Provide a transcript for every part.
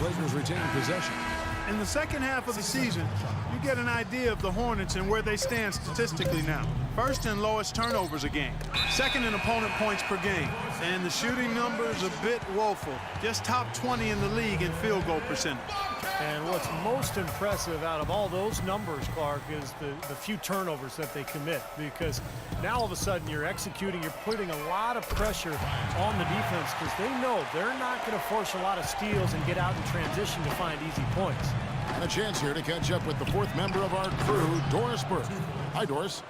Lakers retain possession. In the second half of the season, you get an idea of the Hornets and where they stand statistically now. First in lowest turnovers a game, second in opponent points per game, and the shooting numbers a bit woeful. Just top 20 in the league in field goal percentage. And what's most impressive out of all those numbers, Clark, is the few turnovers that they commit, because now all of a sudden you're executing, you're putting a lot of pressure on the defense because they know they're not going to force a lot of steals and get out in transition to find easy points. And a chance here to catch up with the fourth member of our crew, Doris Burke. Hi, Doris.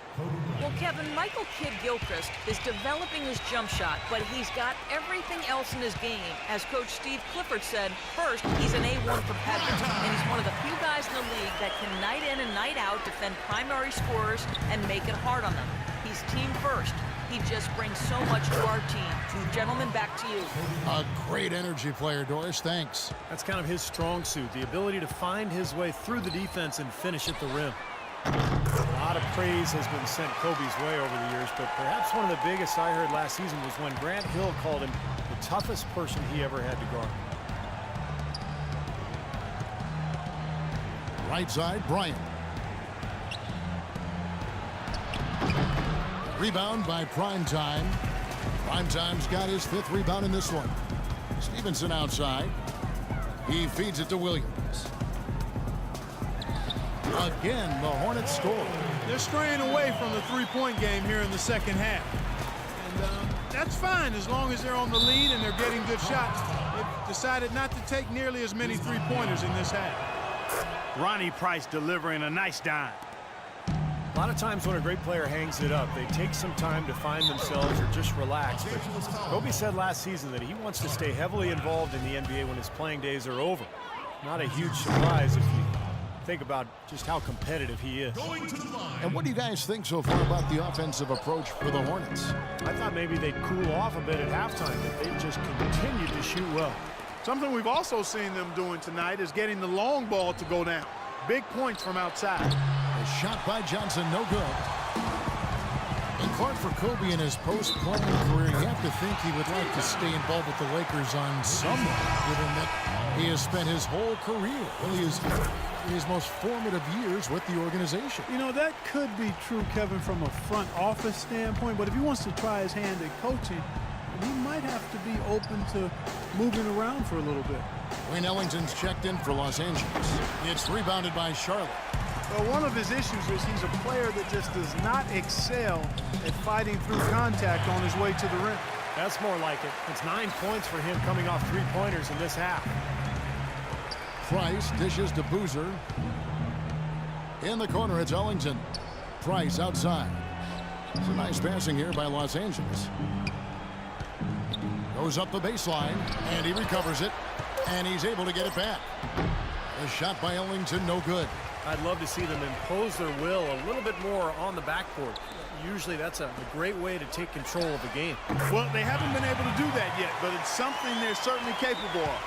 Well, Kevin, Michael Kidd-Gilchrist is developing his jump shot, but he's got everything else in his game. As Coach Steve Clifford said, first, he's an A1 competitor, and he's one of the few guys in the league that can night in and night out defend primary scorers and make it hard on them. He's team first. He just brings so much to our team. Gentlemen, back to you. A great energy player, Doris. Thanks. That's kind of his strong suit, the ability to find his way through the defense and finish at the rim. A lot of praise has been sent Kobe's way over the years, but perhaps one of the biggest I heard last season was when Grant Hill called him the toughest person he ever had to guard. Right side, Bryant. Rebound by Primetime. Primetime's got his fifth rebound in this one. Stevenson outside. He feeds it to Williams. Again, the Hornets score. They're straying away from the three-point game here in the second half. And that's fine as long as they're on the lead and they're getting good shots. They've decided not to take nearly as many three-pointers in this half. Ronnie Price delivering a nice dime. A lot of times when a great player hangs it up, they take some time to find themselves or just relax. But Kobe said last season that he wants to stay heavily involved in the NBA when his playing days are over. Not a huge surprise if you think about just how competitive he is. And what do you guys think so far about the offensive approach for the Hornets? I thought maybe they'd cool off a bit at halftime, but they just continued to shoot well. Something we've also seen them doing tonight is getting the long ball to go down. Big points from outside. A shot by Johnson, no good. And Clark, for Kobe in his post-playing career, you have to think he would like to stay involved with the Lakers on some level, given that he has spent his whole career, really his most formative years with the organization. You know, that could be true, Kevin, from a front office standpoint, but if he wants to try his hand at coaching, he might have to be open to moving around for a little bit. Wayne Ellington's checked in for Los Angeles. It's rebounded by Charlotte. Well, one of his issues is he's a player that just does not excel at fighting through contact on his way to the rim. That's more like it. It's 9 points for him coming off three-pointers in this half. Price dishes to Boozer. In the corner, it's Ellington. Price outside. It's a nice passing here by Los Angeles. Goes up the baseline, and he recovers it, and he's able to get it back. A shot by Ellington, no good. I'd love to see them impose their will a little bit more on the backboard. Usually that's a great way to take control of the game. Well, they haven't been able to do that yet, but it's something they're certainly capable of.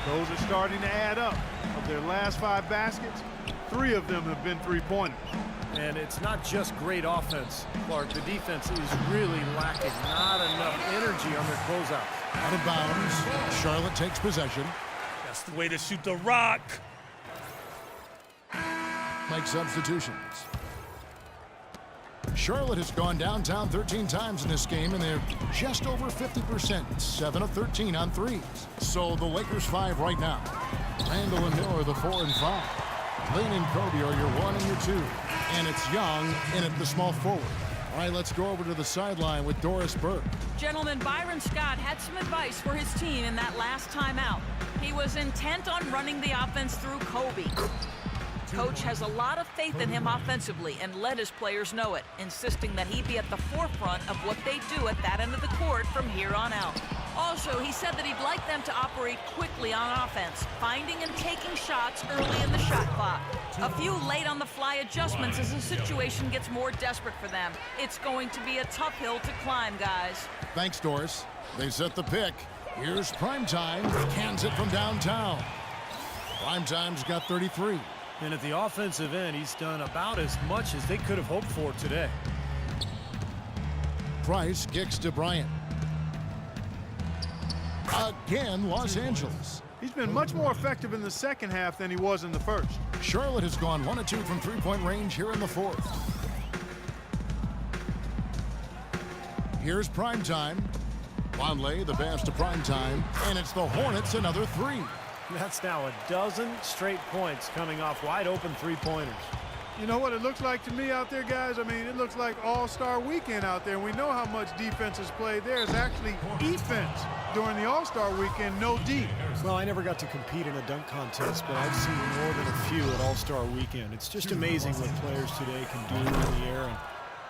Those are starting to add up. Of their last 5 baskets, 3 of them have been three-pointers. And it's not just great offense, Clark. The defense is really lacking. Not enough energy on their closeouts. Out of bounds. Charlotte takes possession. That's the way to shoot the rock. Make substitutions. Charlotte has gone downtown 13 times in this game, and they're just over 50%, 7 of 13 on threes. So the Lakers 5 right now. Randall and Miller, the 4 and 5. Lane and Kobe are your 1 and your 2. And it's Young in at the small forward. All right, let's go over to the sideline with Doris Burke. Gentlemen, Byron Scott had some advice for his team in that last timeout. He was intent on running the offense through Kobe. Coach has a lot of faith in him offensively and let his players know it, insisting that he be at the forefront of what they do at that end of the court from here on out. Also, he said that he'd like them to operate quickly on offense, finding and taking shots early in the shot clock. A few late-on-the-fly adjustments as the situation gets more desperate for them. It's going to be a tough hill to climb, guys. Thanks, Doris. They set the pick. Here's Primetime. Cans it from downtown. Primetime's got 33. And at the offensive end, he's done about as much as they could have hoped for today. Price kicks to Bryant. Again, Los Angeles. He's been much more effective in the second half than he was in the first. Charlotte has gone 1 of 2 from three-point range here in the fourth. Here's prime time. Vonleh, the pass to prime time, and it's the Hornets another three. That's now a dozen straight points coming off wide open three-pointers. You know what it looks like to me out there, guys? I mean, it looks like All-Star Weekend out there. We know how much defense is played. There's actually defense during the All-Star Weekend, no D. Well, I never got to compete in a dunk contest, but I've seen more than a few at All-Star Weekend. It's just amazing what players today can do in the air. And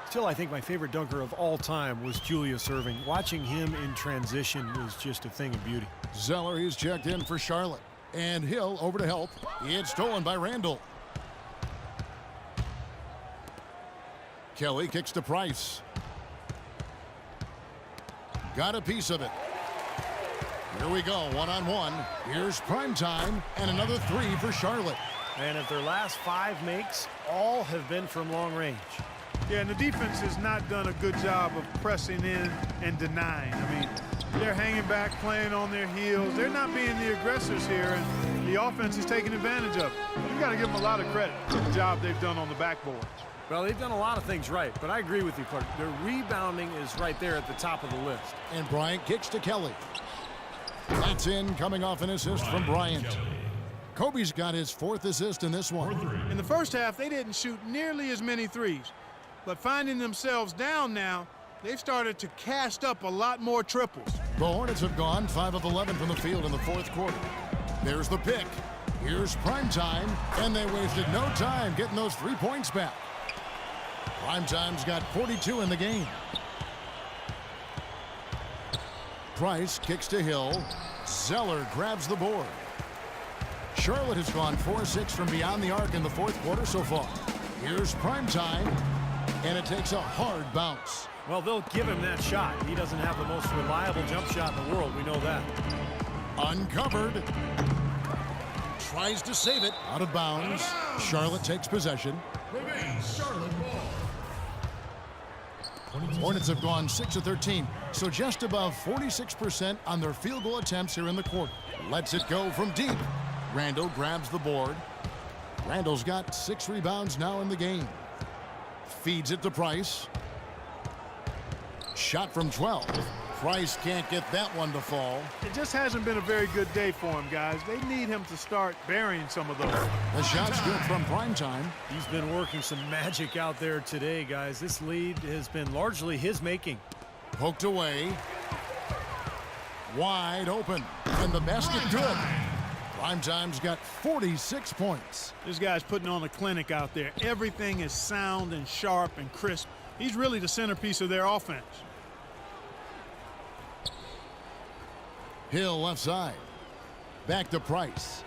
still, I think my favorite dunker of all time was Julius Erving. Watching him in transition was just a thing of beauty. Zeller, he's checked in for Charlotte. And Hill over to help. It's stolen by Randall. Kelly kicks to Price. Got a piece of it. Here we go, one-on-one. Here's prime time, and another three for Charlotte. And if their last 5 makes, all have been from long range. Yeah, and the defense has not done a good job of pressing in and denying. I mean, they're hanging back, playing on their heels. They're not being the aggressors here, and the offense is taking advantage of it. You've got to give them a lot of credit for the job they've done on the backboards. Well, they've done a lot of things right, but I agree with you, Clark. Their rebounding is right there at the top of the list. And Bryant kicks to Kelly. That's in, coming off an assist from Bryant. Kobe's got his 4th assist in this one. In the first half, they didn't shoot nearly as many threes, but finding themselves down now, they've started to cast up a lot more triples. The Hornets have gone 5 of 11 from the field in the 4th quarter. There's the pick. Here's prime time, and they wasted no time getting those 3 points back. Prime time's got 42 in the game. Price kicks to Hill. Zeller grabs the board. Charlotte has gone 4-6 from beyond the arc in the 4th quarter so far. Here's prime time, and it takes a hard bounce. Well, they'll give him that shot. He doesn't have the most reliable jump shot in the world. We know that. Uncovered. Tries to save it. Out of bounds. Charlotte takes possession. Charlotte ball. Hornets have gone 6 of 13, so just above 46% on their field goal attempts here in the quarter. Lets it go from deep. Randall grabs the board. Randall's got 6 rebounds now in the game. Feeds it to Price. Shot from 12. Price can't get that one to fall. It just hasn't been a very good day for him, guys. They need him to start burying some of those. The shot's good from prime time. He's been working some magic out there today, guys. This lead has been largely his making. Poked away. Wide open. And the basket good. Prime time's got 46 points. This guy's putting on a clinic out there. Everything is sound and sharp and crisp. He's really the centerpiece of their offense. Hill left side. Back to Price.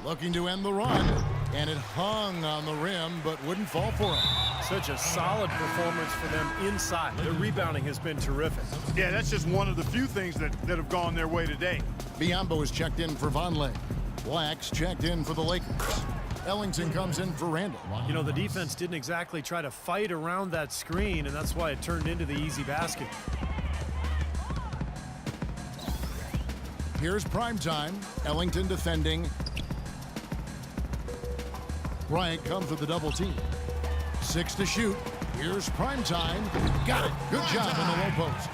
Looking to end the run. And it hung on the rim, but wouldn't fall for him. Such a solid performance for them inside. Their rebounding has been terrific. Yeah, that's just one of the few things that have gone their way today. Biombo is checked in for Vonleh. Black's checked in for the Lakers. Ellington comes in for Randall. You know, the defense didn't exactly try to fight around that screen, and that's why it turned into the easy basket. Here's prime time. Ellington defending. Bryant comes with the double team. 6 to shoot. Here's prime time. Got it. Good job in the low post.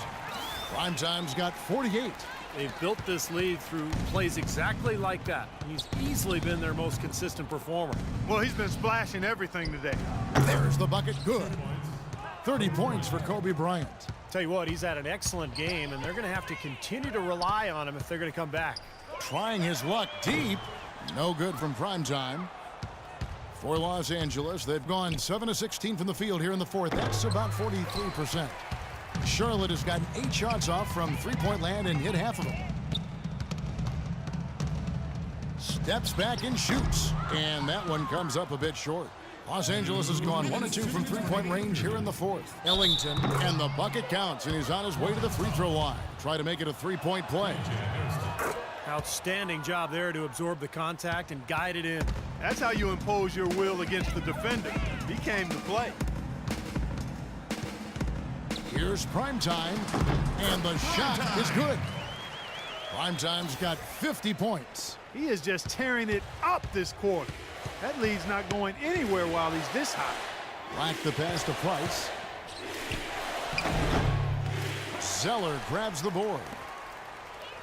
Prime time's got 48. They've built this lead through plays exactly like that. He's easily been their most consistent performer. Well, he's been splashing everything today. There's the bucket. Good. 30 points for Kobe Bryant. Tell you what, he's had an excellent game, and they're going to have to continue to rely on him if they're going to come back. Trying his luck deep. No good from prime time. For Los Angeles, they've gone 7 of 16 from the field here in the 4th. That's about 43%. Charlotte has gotten 8 shots off from three-point land and hit half of them. Steps back and shoots. And that one comes up a bit short. Los Angeles has gone 1 of 2 from three-point range here in the 4th. Ellington, and the bucket counts, and he's on his way to the free throw line. Try to make it a 3-point play. Outstanding job there to absorb the contact and guide it in. That's how you impose your will against the defender. He came to play. Here's prime time, and the shot is good. Primetime's got 50 points. He is just tearing it up this quarter. That lead's not going anywhere while he's this hot. Black the pass to Price. Zeller grabs the board.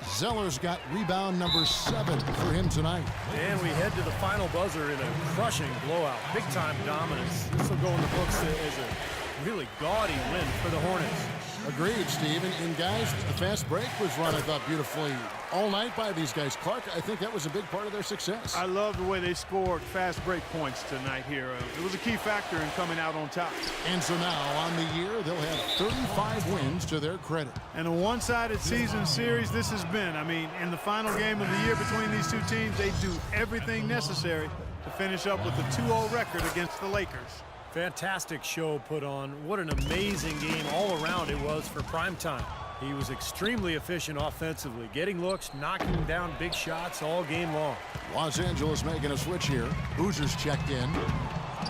Zeller's got rebound number 7 for him tonight. And we head to the final buzzer in a crushing blowout. Big-time dominance. This will go in the books as a really gaudy win for the Hornets. Agreed, Steve. And guys, the fast break was run, I thought, beautifully all night by these guys. Clark, I think that was a big part of their success. I love the way they scored fast break points tonight here. It was a key factor in coming out on top. And so now, on the year, they'll have 35 wins to their credit. And a one-sided season series this has been. I mean, in the final game of the year between these two teams, they do everything necessary to finish up with a 2-0 record against the Lakers. Fantastic show put on. What an amazing game all around it was for Primetime. He was extremely efficient offensively, getting looks, knocking down big shots all game long. Los Angeles making a switch here. Boozer's checked in.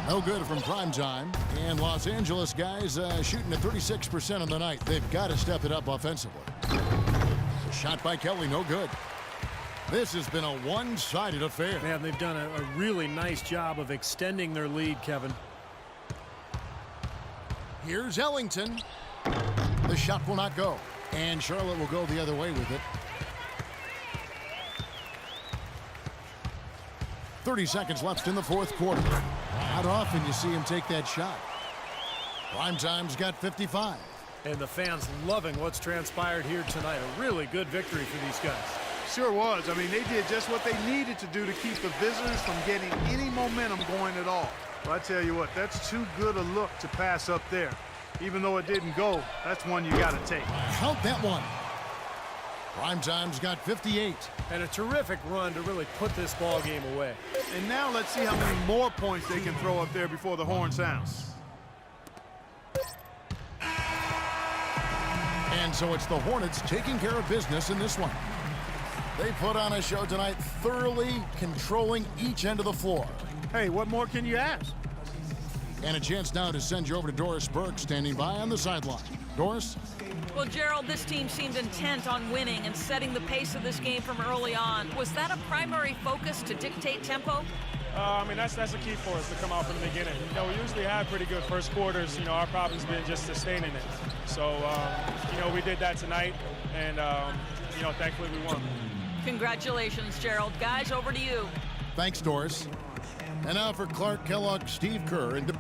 No good from Primetime. And Los Angeles guys shooting at 36% on the night. They've got to step it up offensively. Shot by Kelly, no good. This has been a one-sided affair. Man, they've done a really nice job of extending their lead, Kevin. Here's Ellington. The shot will not go. And Charlotte will go the other way with it. 30 seconds left in the fourth quarter. Not often you see him take that shot. Primetime's got 55. And the fans loving what's transpired here tonight. A really good victory for these guys. Sure was. I mean, they did just what they needed to do to keep the visitors from getting any momentum going at all. Well, I tell you what, that's too good a look to pass up there. Even though it didn't go, that's one you got to take. Count that one. Primetime's got 58. And a terrific run to really put this ball game away. And now let's see how many more points they can throw up there before the horn sounds. And so it's the Hornets taking care of business in this one. They put on a show tonight, thoroughly controlling each end of the floor. Hey, what more can you ask? And a chance now to send you over to Doris Burke, standing by on the sideline. Doris? Well, Gerald, this team seemed intent on winning and setting the pace of this game from early on. Was that a primary focus to dictate tempo? I mean, that's a key for us to come out from the beginning. You know, we usually have pretty good first quarters. You know, our problem's been just sustaining it. So, you know, we did that tonight, and, you know, thankfully we won. Congratulations, Gerald. Guys, over to you. Thanks, Doris. And now for Clark Kellogg, Steve Kerr, and